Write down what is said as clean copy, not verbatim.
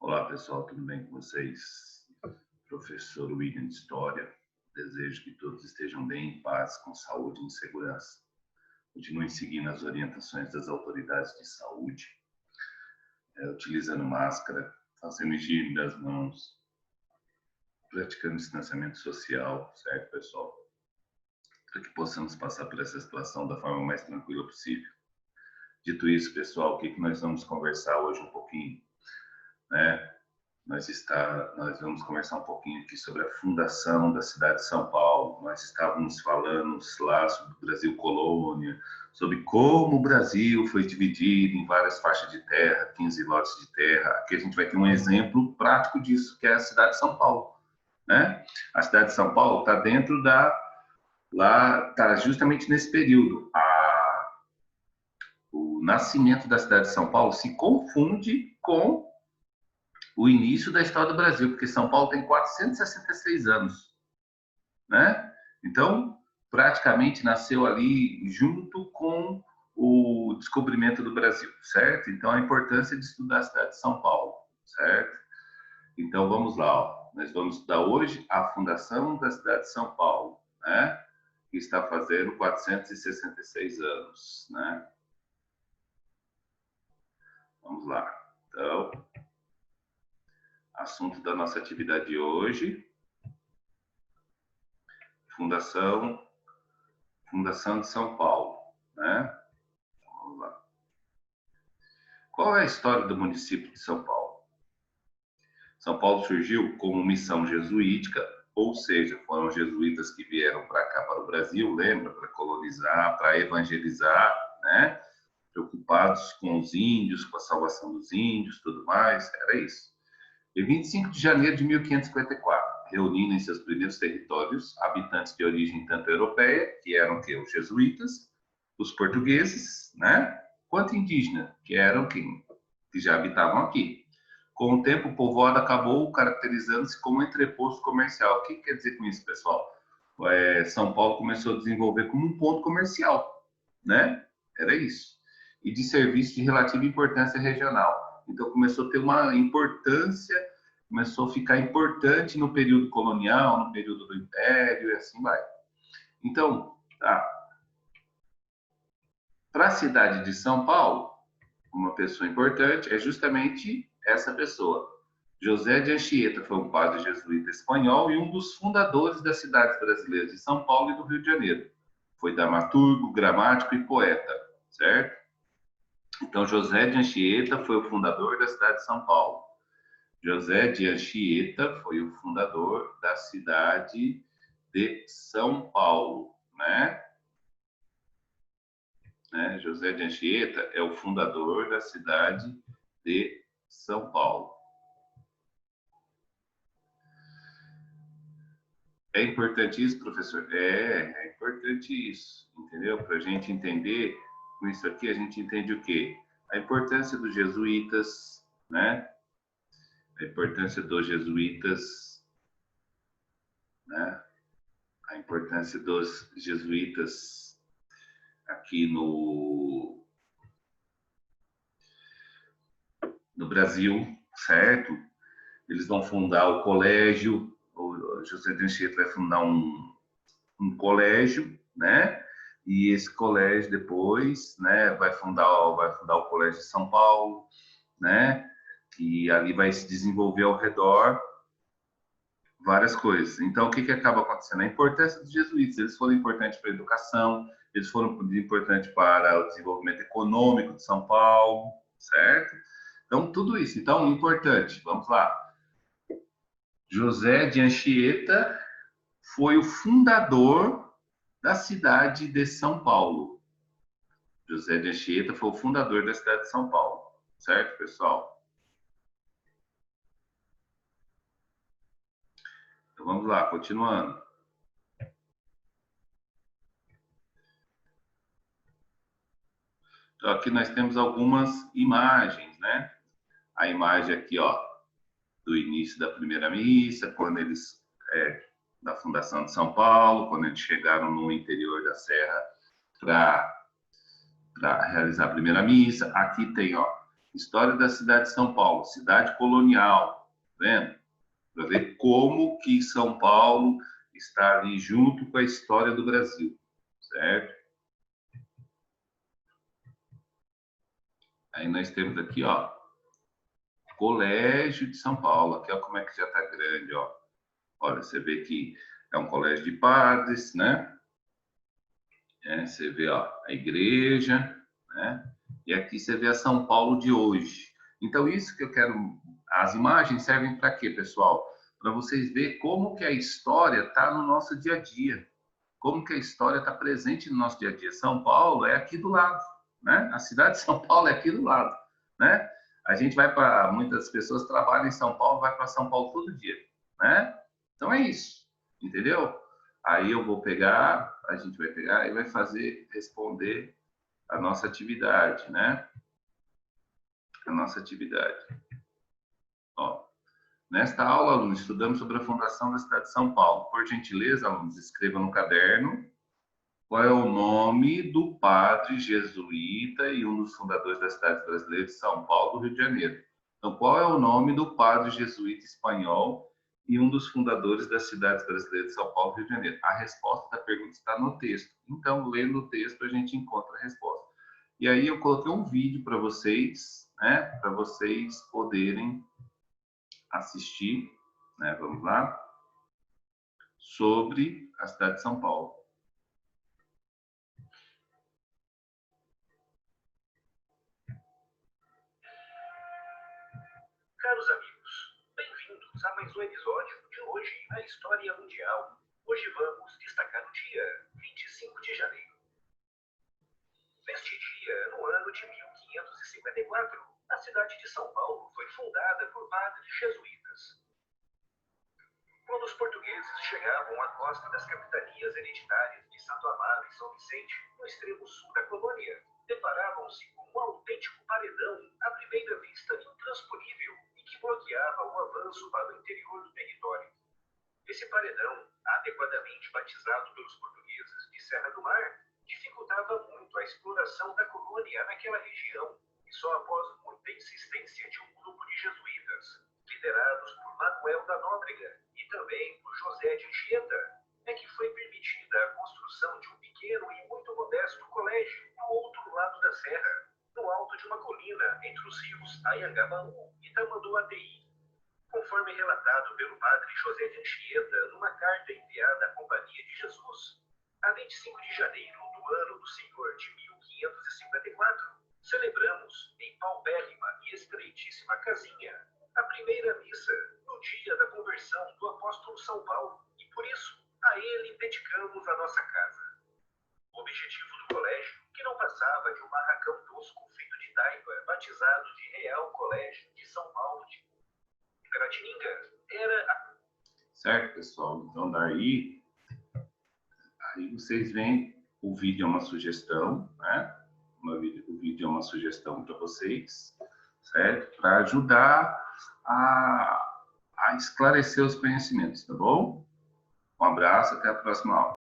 Olá pessoal, tudo bem com vocês? Professor William de História. Desejo que todos estejam bem, em paz, com saúde e segurança. Continuem seguindo as orientações das autoridades de saúde, utilizando máscara, fazendo higiene das mãos, praticando distanciamento social, certo, pessoal? Para que possamos passar por essa situação da forma mais tranquila possível. Dito isso, pessoal, o que nós vamos conversar hoje um pouquinho, né? Nós vamos conversar um pouquinho aqui sobre a fundação da cidade de São Paulo. Nós estávamos falando lá sobre o Brasil colônia, sobre como o Brasil foi dividido em várias faixas de terra, 15 lotes de terra. Aqui a gente vai ter um exemplo prático disso, que é a cidade de São Paulo, né? A cidade de São Paulo está dentro está justamente nesse período. O nascimento da cidade de São Paulo se confunde com o início da história do Brasil, porque São Paulo tem 466 anos, né? Então, praticamente nasceu ali junto com o descobrimento do Brasil, certo? Então, a importância de estudar a cidade de São Paulo, certo? Então, vamos lá, ó. Nós vamos estudar hoje a fundação da cidade de São Paulo, né? Que está fazendo 466 anos, né? Vamos lá. Então, assunto da nossa atividade de hoje, Fundação de São Paulo, né? Vamos lá. Qual é a história do município de São Paulo? São Paulo surgiu como missão jesuítica, ou seja, foram jesuítas que vieram para cá, para o Brasil, lembra? Para colonizar, para evangelizar, né? Preocupados com os índios, com a salvação dos índios, tudo mais, era isso. Em 25 de janeiro de 1554, reunindo em seus primeiros territórios habitantes de origem tanto europeia, que eram os jesuítas, os portugueses, né, quanto indígena, que eram que já habitavam aqui. Com o tempo, o povoado acabou caracterizando-se como entreposto comercial. O que quer dizer com isso, pessoal? São Paulo começou a desenvolver como um ponto comercial, né? Era isso. E de serviço de relativa importância regional. Então, começou a ter uma importância, começou a ficar importante no período colonial, no período do Império, e assim vai. Então, para a cidade de São Paulo, uma pessoa importante é justamente essa pessoa. José de Anchieta foi um padre jesuíta espanhol e um dos fundadores das cidades brasileiras de São Paulo e do Rio de Janeiro. Foi dramaturgo, gramático e poeta, certo? Então, José de Anchieta foi o fundador da cidade de São Paulo. José de Anchieta foi o fundador da cidade de São Paulo, né? José de Anchieta é o fundador da cidade de São Paulo. É importante isso, professor? É importante isso, entendeu? Para a gente entender, com isso aqui, a gente entende o quê? A importância dos jesuítas, né? A importância dos jesuítas, né? A importância dos jesuítas aqui no Brasil, certo? Eles vão fundar o colégio, o José de Anchieta vai fundar um colégio, né? E esse colégio depois, né, vai fundar o Colégio de São Paulo, né? E ali vai se desenvolver ao redor várias coisas. Então, o que acaba acontecendo? A importância dos jesuítas, eles foram importantes para a educação, eles foram importantes para o desenvolvimento econômico de São Paulo, certo? Então, tudo isso. Então, importante, vamos lá. José de Anchieta foi o fundador da cidade de São Paulo. José de Anchieta foi o fundador da cidade de São Paulo, certo, pessoal? Então, vamos lá, continuando. Então, aqui nós temos algumas imagens, né? A imagem aqui, ó, do início da primeira missa, quando eles, da fundação de São Paulo, quando eles chegaram no interior da serra para realizar a primeira missa. Aqui tem, ó, História da cidade de São Paulo, cidade colonial, tá vendo? Para ver como que São Paulo está ali junto com a história do Brasil, certo? Aí nós temos aqui, ó, Colégio de São Paulo. Aqui, ó, como é que já está grande, ó. Olha, você vê que é um colégio de padres, né? Você vê, ó, a igreja, né? E aqui você vê a São Paulo de hoje. Então, isso que eu quero... As imagens servem para quê, pessoal? Para vocês verem como que a história está no nosso dia a dia. Como que a história está presente no nosso dia a dia. São Paulo é aqui do lado, né? A cidade de São Paulo é aqui do lado, né? A gente vai para... Muitas pessoas trabalham em São Paulo, vai para São Paulo todo dia, né? Então, é isso, entendeu? Aí eu vou pegar, a gente vai pegar e vai fazer, responder a nossa atividade, né? A nossa atividade. Ó, nesta aula, alunos, estudamos sobre a fundação da cidade de São Paulo. Por gentileza, alunos, escrevam no caderno qual é o nome do padre jesuíta e um dos fundadores da cidade brasileira de São Paulo, do Rio de Janeiro. Então, qual é o nome do padre jesuíta espanhol e um dos fundadores das cidades brasileiras de São Paulo e Rio de Janeiro? A resposta da pergunta está no texto. Então, lendo o texto, a gente encontra a resposta. E aí eu coloquei um vídeo para vocês, né? Para vocês poderem assistir, né? Vamos lá. Sobre a cidade de São Paulo. Caros amigos, bem-vindos a mais um episódio de Hoje na História Mundial. Hoje vamos destacar o dia 25 de janeiro. Neste dia, no ano de 1554, a cidade de São Paulo foi fundada por padres jesuítas. Quando os portugueses chegavam à costa das capitanias hereditárias de Santo Amaro e São Vicente, no extremo sul da colônia, deparavam-se com um autêntico paredão, à primeira vista intransponível, que bloqueava o avanço para o interior do território. Esse paredão, adequadamente batizado pelos portugueses de Serra do Mar, dificultava muito a exploração da colônia naquela região, e só após muita insistência de um grupo de jesuítas, liderados por Manuel da Nóbrega e também por José de Anchieta, é que foi permitida a construção de um pequeno e muito modesto colégio no outro lado da serra, no alto de uma colina entre os rios Anhangabaú e Tamanduateí. Conforme relatado pelo padre José de Anchieta numa carta enviada à Companhia de Jesus, a 25 de janeiro do ano do Senhor de 1554, celebramos em paupérrima e estreitíssima casinha a primeira missa no dia da conversão do apóstolo São Paulo e, por isso, a ele dedicamos a nossa casa. O objetivo do colégio, que não passava de um barracão tosco feito de taipa, batizado de Real Colégio de São Paulo de Piratininga, era... Certo, pessoal? Então, daí vocês veem, o vídeo é uma sugestão, né? O vídeo é uma sugestão para vocês, certo? Para ajudar a esclarecer os conhecimentos, tá bom? Um abraço, até a próxima aula.